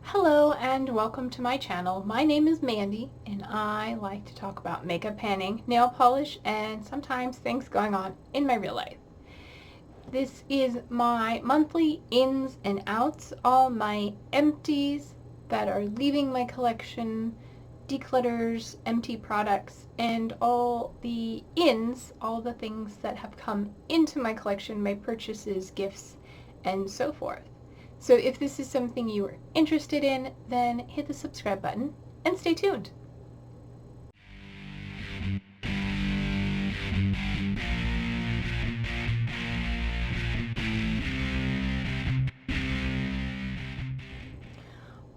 Hello and welcome to my channel. My name is Mandy and I like to talk about makeup panning, nail polish, and sometimes things going on in my real life. This is my monthly ins and outs, all my empties that are leaving my collection, declutters, empty products, and all the ins, all the things that have come into my collection, my purchases, gifts, and so forth. So if this is something you are interested in, then hit the subscribe button and stay tuned.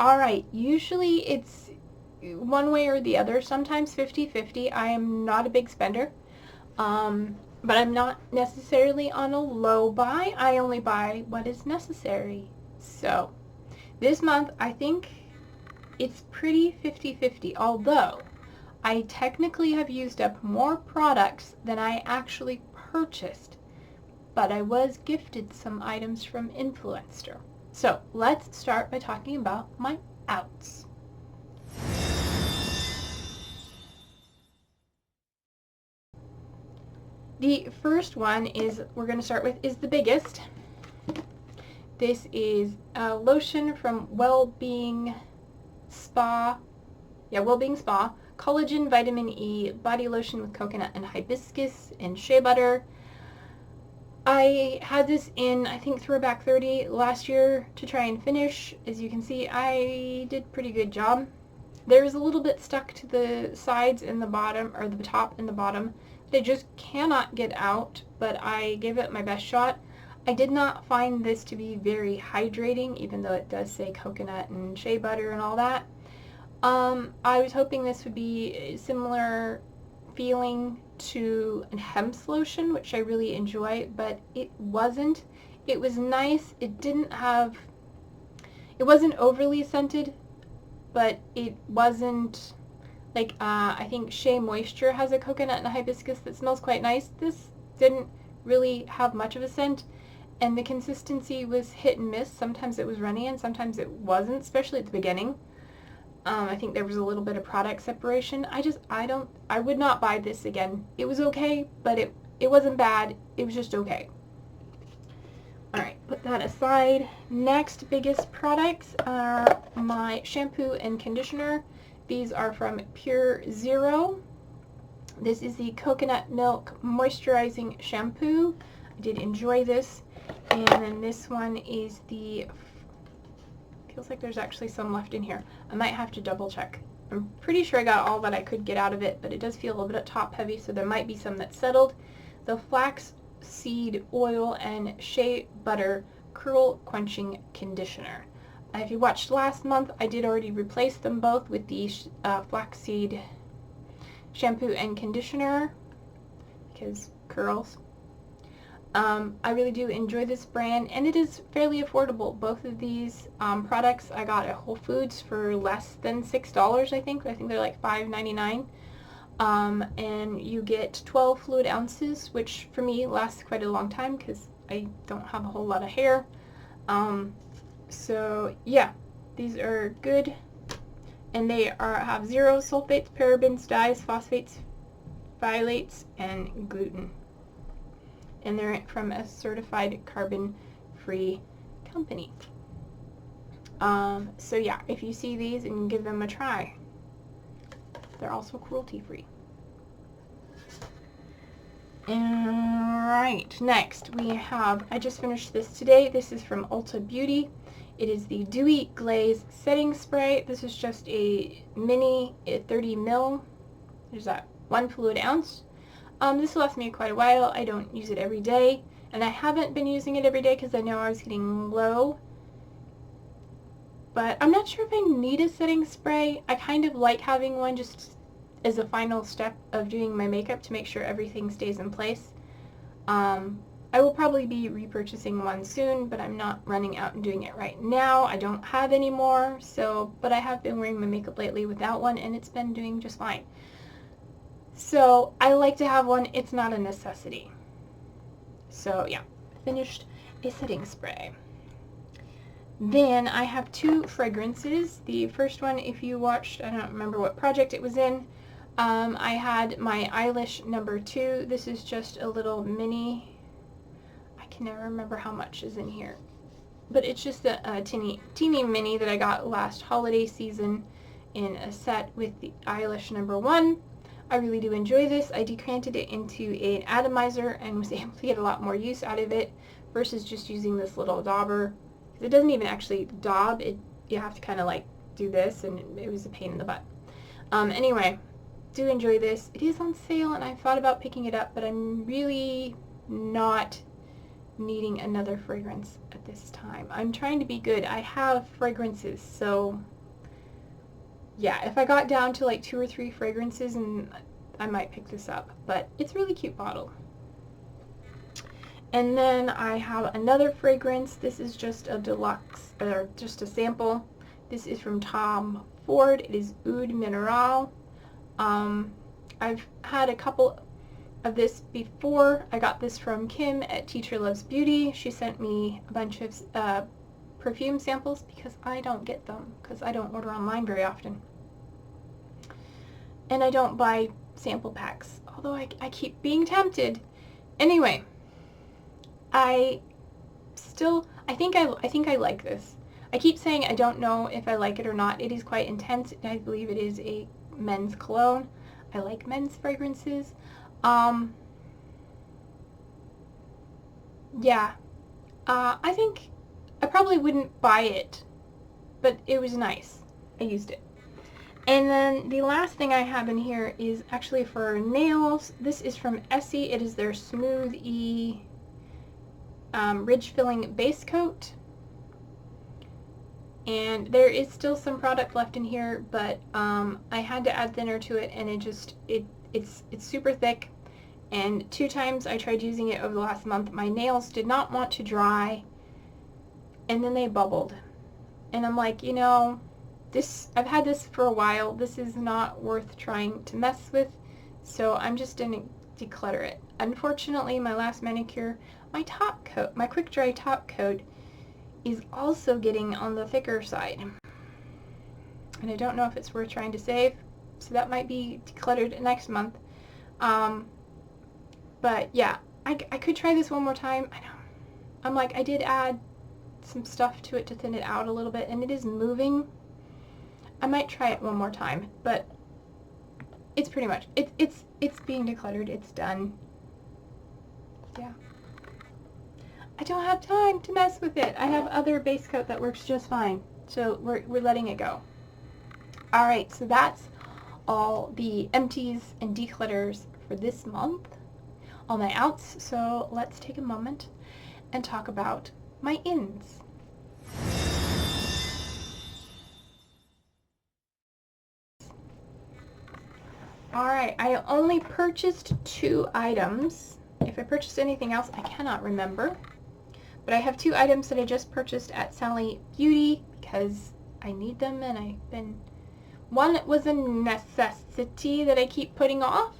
Alright, usually it's one way or the other, sometimes 50-50. I am not a big spender, but I'm not necessarily on a low buy. I only buy what is necessary. So this month I think it's pretty 50-50, although I technically have used up more products than I actually purchased, but I was gifted some items from Influencer. So let's start by talking about my outs. The first one we're going to start with is the biggest. This is a lotion from Wellbeing Spa. Wellbeing Spa. Collagen Vitamin E Body Lotion with Coconut and Hibiscus and Shea Butter. I had this in, I think, Throwback 30 last year to try and finish. As you can see, I did a pretty good job. There is a little bit stuck to the sides and the bottom, or the top and the bottom, that I just cannot get out, but I gave it my best shot. I did not find this to be very hydrating, even though it does say coconut and shea butter and all that. I was hoping this would be a similar feeling to a hemp's lotion, which I really enjoy, but it wasn't. It was nice. It wasn't overly scented, but it wasn't like, I think Shea Moisture has a coconut and a hibiscus that smells quite nice. This didn't really have much of a scent, and the consistency was hit and miss. Sometimes it was runny and sometimes it wasn't, especially at the beginning. I think there was a little bit of product separation. I would not buy this again. It was okay, but it wasn't bad. It was just okay. Alright, put that aside. Next biggest products are my shampoo and conditioner. These are from Pure Zero. This is the Coconut Milk Moisturizing Shampoo. I did enjoy this. And then this one is feels like there's actually some left in here. I might have to double check. I'm pretty sure I got all that I could get out of it, but it does feel a little bit top heavy, so there might be some that's settled. The Flax Seed Oil and Shea Butter Curl Quenching Conditioner. If you watched last month, I did already replace them both with the flaxseed shampoo and conditioner because curls. I really do enjoy this brand, and it is fairly affordable. Both of these products I got at Whole Foods for less than $6, I think. I think they're like $5.99. And you get 12 fluid ounces, which for me lasts quite a long time because I don't have a whole lot of hair. So yeah, these are good, and they have zero sulfates, parabens, dyes, phosphates, phthalates, and gluten. And they're from a certified carbon-free company. So yeah, if you see these and give them a try. They're also cruelty-free. Alright, next we have, I just finished this today. This is from Ulta Beauty. It is the Dewy Glaze Setting Spray. This is just a mini 30 ml. There's that 1 fluid ounce. This will last me quite a while. I don't use it every day, and I haven't been using it every day because I know I was getting low. But I'm not sure if I need a setting spray. I kind of like having one just as a final step of doing my makeup to make sure everything stays in place. I will probably be repurchasing one soon, but I'm not running out and doing it right now. I don't have any more, but I have been wearing my makeup lately without one, and it's been doing just fine. So I like to have one. It's not a necessity. So yeah, finished a setting spray. Then I have two fragrances. The first one, if you watched, I don't remember what project it was in, I had my Eilish number 2. This is just a little mini. I can never remember how much is in here, but it's just a teeny mini that I got last holiday season in a set with the Eilish number 1. I really do enjoy this. I decanted it into an atomizer and was able to get a lot more use out of it versus just using this little dauber. It doesn't even actually daub. You have to kind of like do this, and it was a pain in the butt. Anyway, do enjoy this. It is on sale, and I thought about picking it up, but I'm really not needing another fragrance at this time. I'm trying to be good. I have fragrances, so yeah, if I got down to like 2 or 3 fragrances, and I might pick this up, but it's a really cute bottle. And then I have another fragrance. This is just a deluxe, or just a sample. This is from Tom Ford. It is Oud Mineral. I've had a couple of this before. I got this from Kim at Teacher Loves Beauty. She sent me a bunch of perfume samples because I don't get them, because I don't order online very often. And I don't buy sample packs, although I keep being tempted. Anyway, I think I like this. I keep saying I don't know if I like it or not. It is quite intense. I believe it is a men's cologne. I like men's fragrances. Yeah. I think I probably wouldn't buy it, but it was nice. I used it. And then the last thing I have in here is actually for nails. This is from Essie. It is their Smooth E Ridge Filling Base Coat. And there is still some product left in here, but I had to add thinner to it, and it's super thick. And 2 times I tried using it over the last month. My nails did not want to dry, and then they bubbled. And I'm like, you know, I've had this for a while. This is not worth trying to mess with, so I'm just going to declutter it. Unfortunately, my last manicure, my top coat, my quick dry top coat, is also getting on the thicker side. And I don't know if it's worth trying to save, so that might be decluttered next month. But yeah, I could try this one more time. I know. I'm like, I did add some stuff to it to thin it out a little bit, and it is moving. I might try it one more time, but it's pretty much, it's being decluttered. It's done. Yeah. I don't have time to mess with it. I have other base coat that works just fine, so we're letting it go. Alright, so that's all the empties and declutters for this month. All my outs, so let's take a moment and talk about my ins. Alright, I only purchased 2 items. If I purchased anything else, I cannot remember. But I have 2 items that I just purchased at Sally Beauty because I need them, and one was a necessity that I keep putting off,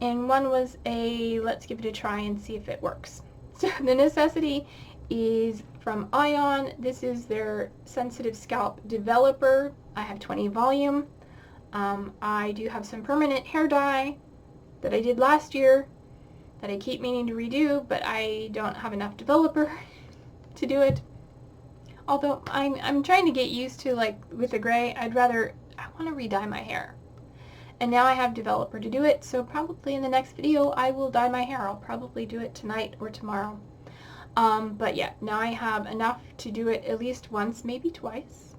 and one was a let's give it a try and see if it works. So the necessity is from Ion. This is their Sensitive Scalp Developer. I have 20 volume. I do have some permanent hair dye that I did last year that I keep meaning to redo, but I don't have enough developer to do it. Although I'm trying to get used to, like with the gray, I want to re-dye my hair. And now I have developer to do it, so probably in the next video I will dye my hair. I'll probably do it tonight or tomorrow. But yeah, now I have enough to do it at least once, maybe twice.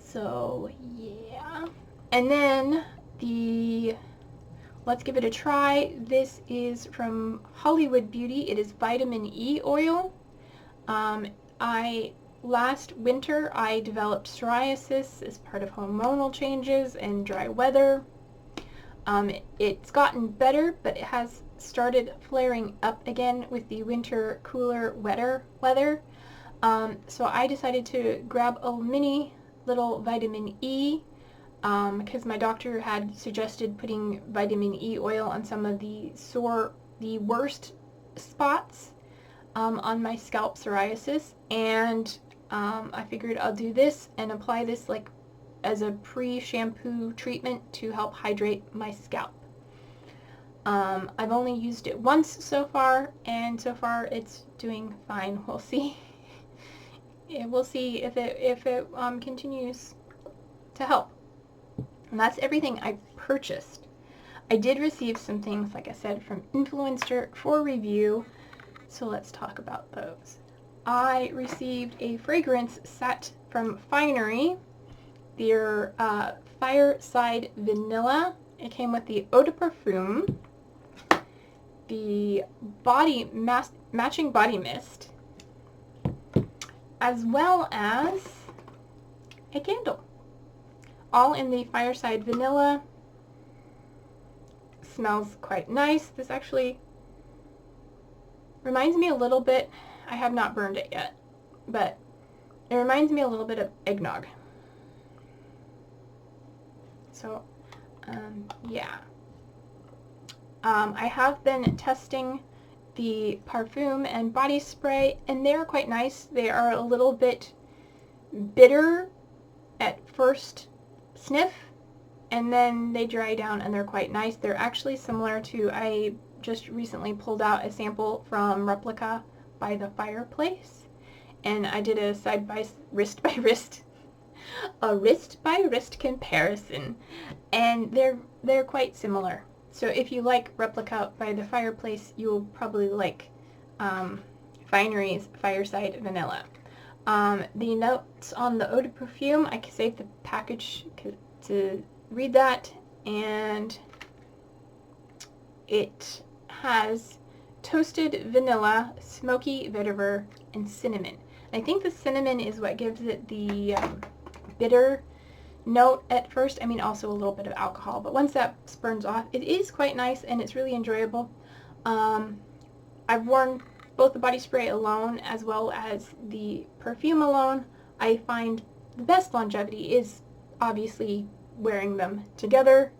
So yeah. And then the let's give it a try. This is from Hollywood Beauty. It is Vitamin E oil. Last winter I developed psoriasis as part of hormonal changes and dry weather. It's gotten better, but it has started flaring up again with the winter cooler, wetter weather. So I decided to grab a mini little vitamin E because my doctor had suggested putting vitamin E oil on some of the worst spots on my scalp psoriasis, and I figured I'll do this and apply this like as a pre-shampoo treatment to help hydrate my scalp. I've only used it once so far, and so far it's doing fine. We'll see. We'll see if it continues to help. And that's everything I purchased. I did receive some things, like I said, from Influencer for review, so let's talk about those. I received a fragrance set from Finery, their Fireside Vanilla. It came with the Eau de Parfum, the matching body mist, as well as a candle. All in the Fireside Vanilla. Smells quite nice. This actually reminds me a little bit, I have not burned it yet, but it reminds me a little bit of eggnog. So, yeah. I have been testing the Parfum and body spray, and they're quite nice. They are a little bit bitter at first sniff, and then they dry down and they're quite nice. They're actually similar to, I just recently pulled out a sample from Replica by the Fireplace, and I did a wrist by wrist comparison, and they're quite similar. So if you like Replica by the Fireplace, you'll probably like Finery's Fireside Vanilla. The notes on the Eau de Parfum, I can save the package to read that, and it has toasted vanilla, smoky vetiver, and cinnamon. I think the cinnamon is what gives it the bitter note at first. I mean, also a little bit of alcohol, but once that burns off, it is quite nice and it's really enjoyable. I've worn both the body spray alone as well as the perfume alone. I find the best longevity is obviously wearing them together.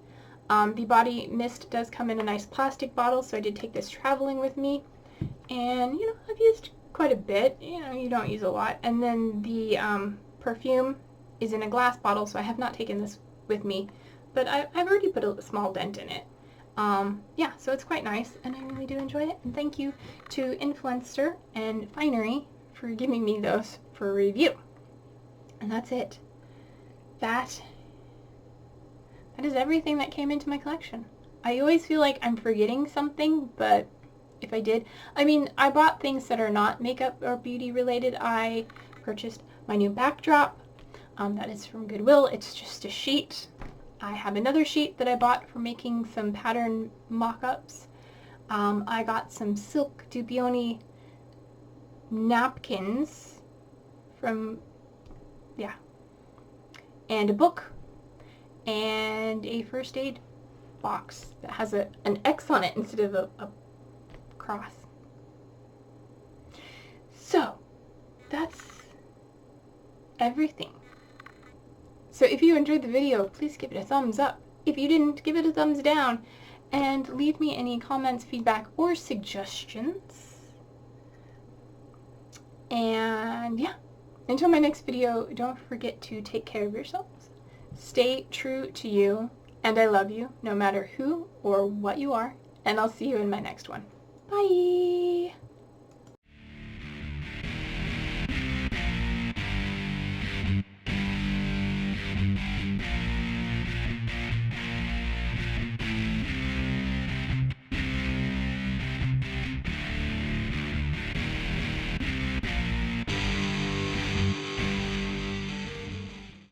The body mist does come in a nice plastic bottle, so I did take this traveling with me, and you know, I've used quite a bit. You know, you don't use a lot. And then the perfume is in a glass bottle, so I have not taken this with me, but I've already put a small dent in it. Yeah, so it's quite nice, and I really do enjoy it, and thank you to Influencer and Finery for giving me those for review. And that's it. That is everything that came into my collection. I always feel like I'm forgetting something, but if I did, I mean, I bought things that are not makeup or beauty related. I purchased my new backdrop. That is from Goodwill. It's just a sheet. I have another sheet that I bought for making some pattern mock-ups. I got some Silk Dubioni napkins from, yeah, and a book, and a first aid box that has an X on it instead of a cross. So, that's everything. So if you enjoyed the video, please give it a thumbs up. If you didn't, give it a thumbs down. And leave me any comments, feedback, or suggestions. And yeah, until my next video, don't forget to take care of yourselves. Stay true to you, and I love you, no matter who or what you are. And I'll see you in my next one. Bye!